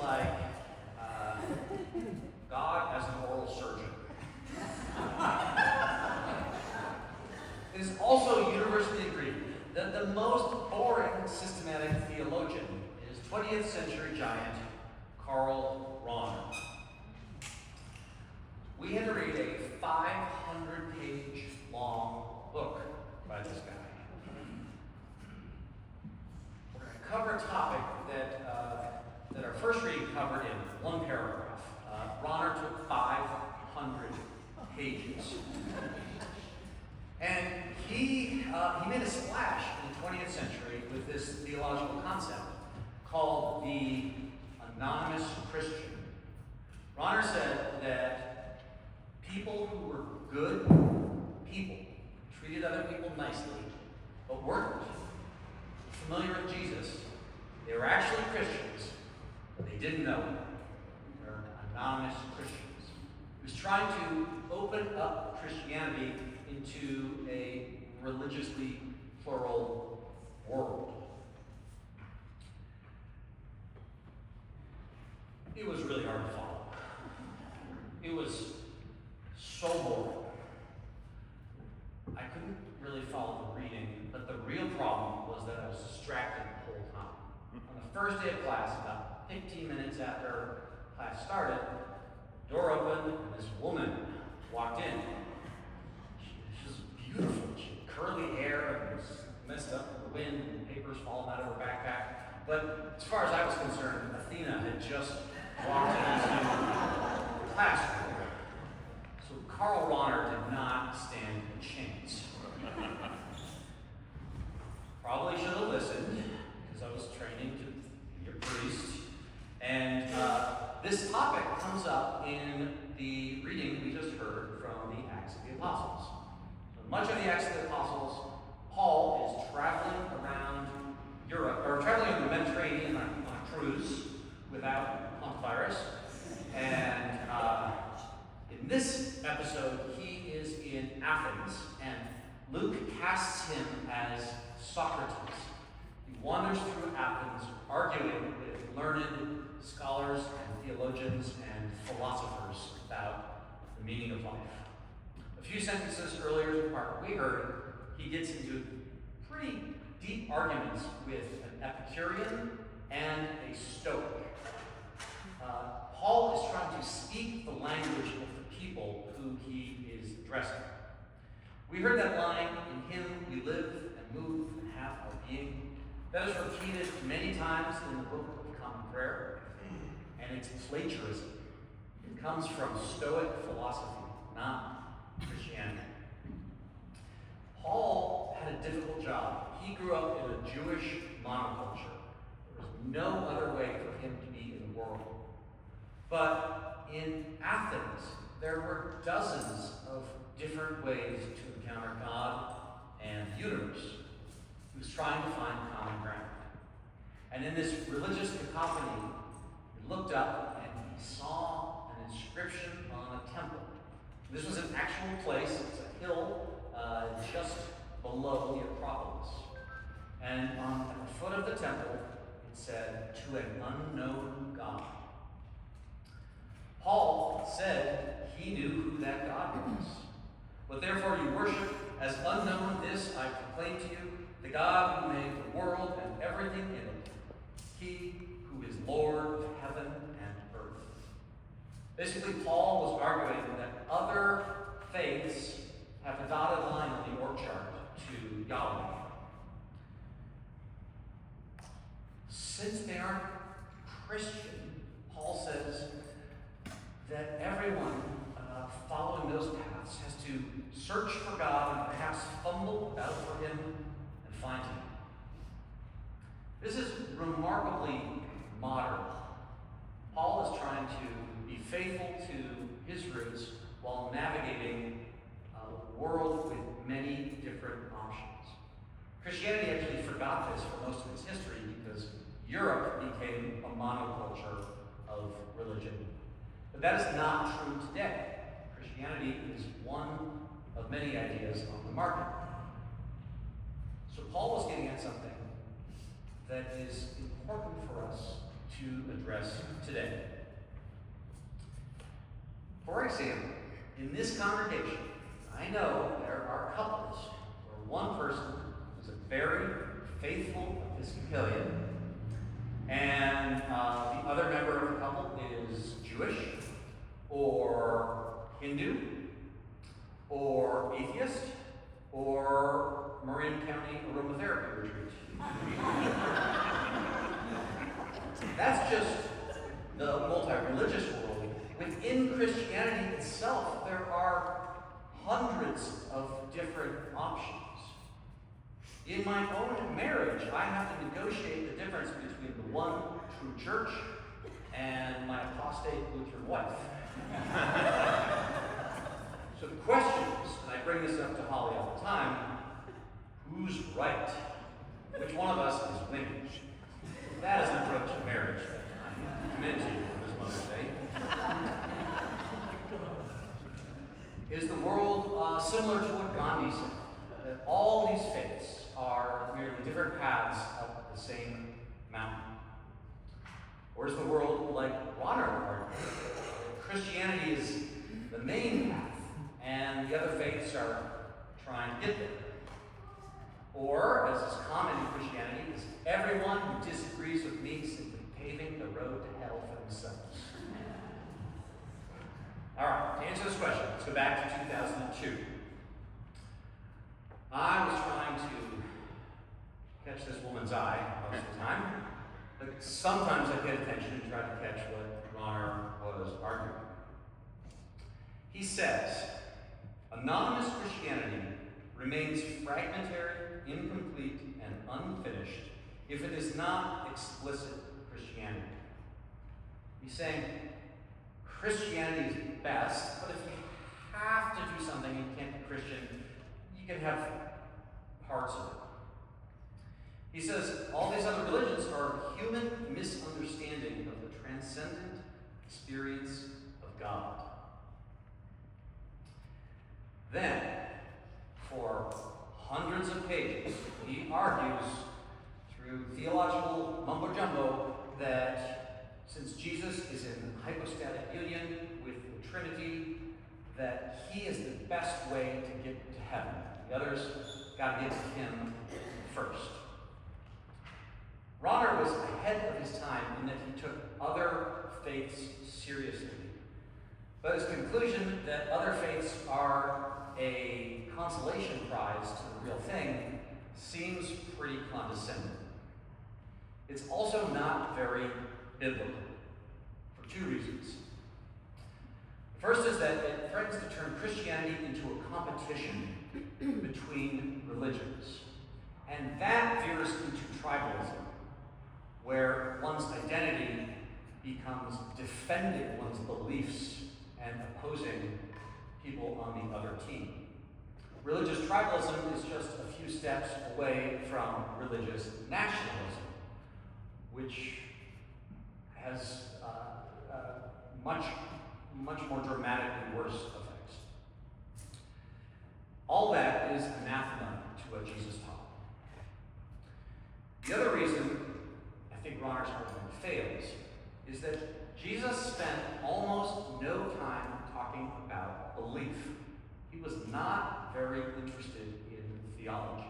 like God as an oral surgeon. It is also universally agreed that the most boring systematic theologian is 20th century giant Karl Rahner. We had to read a 500-page long book by this guy. We're going to cover a topic that our first reading covered in one paragraph. Rahner took 500 pages. And he made a splash in the 20th century with this theological concept called the anonymous Christian. Rahner said that people who were good people, treated other people nicely, but weren't familiar with Jesus, they were actually Christians, but they didn't know it. They were anonymous Christians. He was trying to open up Christianity into a religiously plural world. It was really hard to follow. It was so boring. I couldn't really follow the reading, but the real problem was that I was distracted the whole time. On the first day of class, about 15 minutes after class started, the door opened and this woman walked in. She was beautiful. She had curly hair and was messed up in the wind and papers falling out of her backpack. But as far as I was concerned, Athena had just walked into the classroom. So Karl Rahner did not stand a chance. Probably should have listened, because I was training to be a priest. And this topic comes up in the reading we just heard from the Acts of the Apostles. So much of the Acts of the Apostles, Paul is traveling around Europe, or traveling on the Mediterranean on a cruise without virus. And in this episode, he is in Athens, and Luke casts him as Socrates. He wanders through Athens, arguing with learned scholars and theologians and philosophers about the meaning of life. A few sentences earlier in the part we heard, he gets into pretty deep arguments with an Epicurean and a Stoic. Paul is trying to speak the language of the people who he is addressing. We heard that line, "In him we live and move and have our being." That is repeated many times in the Book of Common Prayer, and it's plagiarism. It comes from Stoic philosophy, not Christianity. Paul had a difficult job. He grew up in a Jewish monoculture. There was no other way for him to be in the world. But in Athens, there were dozens of different ways to encounter God and the universe. He was trying to find common ground. And in this religious cacophony, he looked up and he saw an inscription on a temple. This was an actual place. It's a hill just below the Acropolis. And at the foot of the temple, it said, "To an unknown God." Paul said he knew who that God was. "What therefore you worship as unknown, this I proclaim to you, the God who made the world and everything in it, he who is Lord of heaven and earth." Basically, Paul was arguing that other faiths have a dotted line on the org chart to Yahweh. Since they aren't Christian, Paul says that everyone following those paths has to search for God and perhaps fumble about for him and find him. This is remarkably modern. Paul is trying to be faithful to his roots while navigating a world with many different options. Christianity actually forgot this for most of its history because Europe became a monoculture of religion. But that is not true today. Christianity is one of many ideas on the market. So Paul was getting at something that is important for us to address today. For example, in this congregation, I know there are couples where one person is a very faithful Episcopalian, and the other member of the couple is Jewish, or Hindu, or atheist, or Marin County aromatherapy retreat. That's just the multi-religious world. Within Christianity itself, there are hundreds of different options. In my own marriage, I have to negotiate the difference between the one true church and my apostate Lutheran wife. So the question is, and I bring this up to Holly all the time, who's right? Which one of us is winning? That is an approach to marriage that I commend to you on this Mother's Day. Is the world similar to what Gandhi said? That all these faiths are merely different paths up the same mountain? Or is the world like Ronald argued? Christianity is the main path, and the other faiths are trying to get there. Or, as is common in Christianity, is everyone who disagrees with me simply paving the road to hell for themselves? All right, to answer this question, let's go back to 2002. I was trying to catch this woman's eye most of the time, but sometimes I paid attention and tried to catch what Ronner was arguing. He says, anonymous Christianity remains fragmentary, incomplete, and unfinished if it is not explicit Christianity. He's saying Christianity is best, but if you have to do something and you can't be Christian, you can have parts of it. He says all these other religions are human misunderstanding of the transcendent experience of God. Then, for hundreds of pages, he argues through theological mumbo-jumbo that since Jesus is in hypostatic union with the Trinity, that he is the best way to get to heaven. The others got to get to him first. Ronner was ahead of his time in that he took other faiths seriously. But his conclusion that other faiths are a consolation prize to the real thing seems pretty condescending. It's also not very biblical for two reasons. The first is that it threatens to turn Christianity into a competition between religions. And that veers into tribalism, where one's identity becomes defending one's beliefs and opposing people on the other team. Religious tribalism is just a few steps away from religious nationalism, which has much more dramatically worse effects. All that is anathema to what Jesus taught. The other reason I think Ronner's argument fails is that Jesus spent almost no time talking about belief. He was not very interested in theology.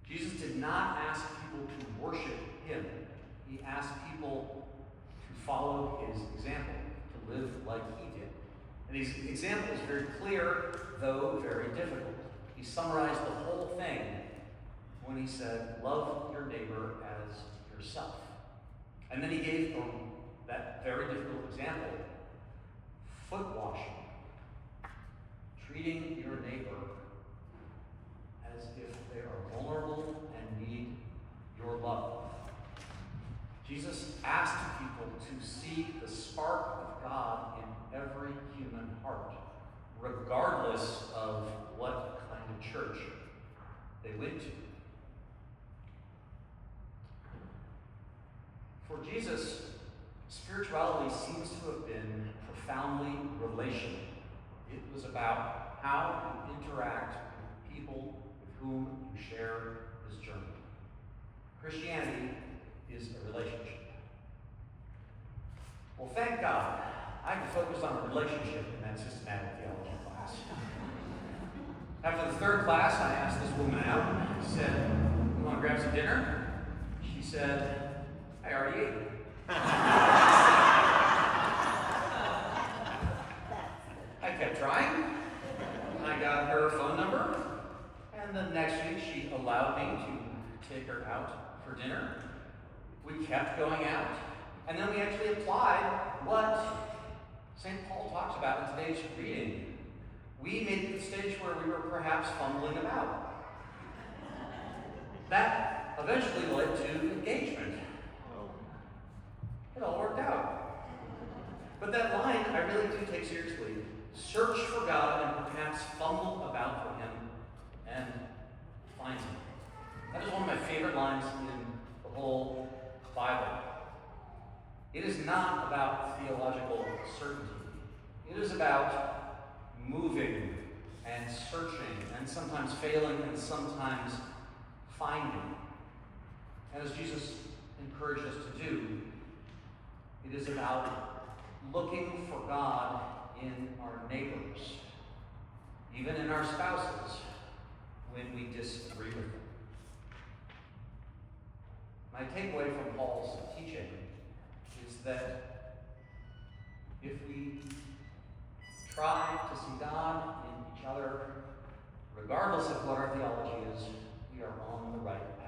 Jesus did not ask people to worship him. He asked people to follow his example, to live like he did. And his example is very clear, though very difficult. He summarized the whole thing when he said, love your neighbor as yourself. And then he gave that very difficult example, foot washing, treating your neighbor as if they are vulnerable and need your love. Jesus asked people to see the spark of God in every human heart, regardless of what kind of church they went to. For Jesus, spirituality seems to have been profoundly relational. It was about how to interact with people with whom you share this journey. Christianity is a relationship. Well, thank God, I had to focus on a relationship in that systematic theology class. After the third class, I asked this woman out. I said, "You want to grab some dinner?" She said, "I already ate." I kept trying. I got her phone number, and the next week she allowed me to take her out for dinner. We kept going out, and then we actually applied what St. Paul talks about in today's reading. We made it to the stage where we were perhaps fumbling about. That eventually led to engagement. It all worked out. But that line I really do take seriously. Search for God and perhaps fumble about for Him and find Him. That is one of my favorite lines in the whole Bible. It is not about theological certainty. It is about moving and searching and sometimes failing and sometimes finding. And as Jesus encouraged us to do, it is about looking for God in our neighbors, even in our spouses, when we disagree with them. My takeaway from Paul's teaching is that if we try to see God in each other, regardless of what our theology is, we are on the right path.